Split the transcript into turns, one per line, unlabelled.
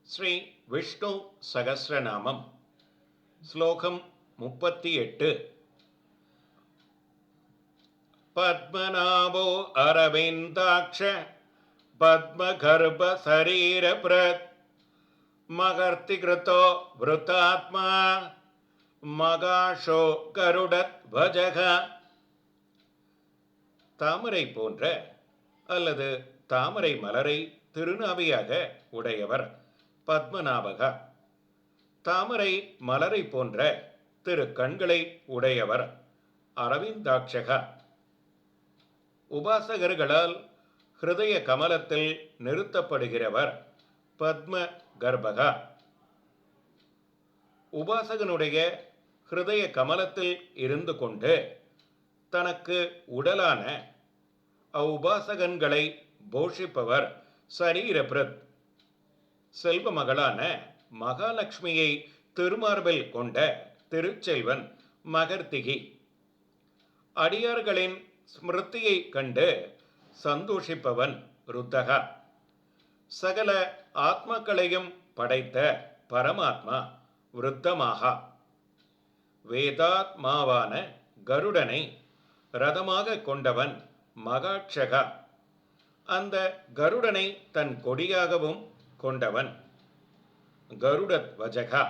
ஸ்ரீ விஷ்ணு சகஸ்ரநாமம் ஸ்லோகம் 38. பத்மநாபோ அரவிந்தாக்ஷ பத்மகர்ப சரீரப்ரத் மகர்த்திகிருதோ விருத்தாத்மா மகாஷோ கருடத் வஜக. தாமரை போன்ற அல்லது தாமரை மலரை திருநாபியாக உடையவர் பத்மநாபகா. தாமரை மலரை போன்ற திரு கண்களை உடையவர் அரவிந்தாட்சகா. உபாசகர்களால் ஹிருதய கமலத்தில் நிறுத்தப்படுகிறவர் பத்ம கர்ப்பகா. உபாசகனுடைய ஹிருதய கமலத்தில் இருந்து கொண்டு தனக்கு உடலான அவ்வுபாசகன்களை போஷிப்பவர் சரீரபிரத். செல்வ மகளான மகாலட்சுமியை திருமார்பில் கொண்ட திருச்செல்வன் மகர்த்திகி. அடியார்களின் ஸ்மிருதியை கண்டு சந்தோஷிப்பவன் ருத்தகா. சகல ஆத்மாக்களையும் படைத்த பரமாத்மா விருத்தமாகா. வேதாத்மாவான கருடனை ரதமாக கொண்டவன் மகாட்சகா. அந்த கருடனை தன் கொடியாகவும் கொண்டவன் கருடத்வஜகா.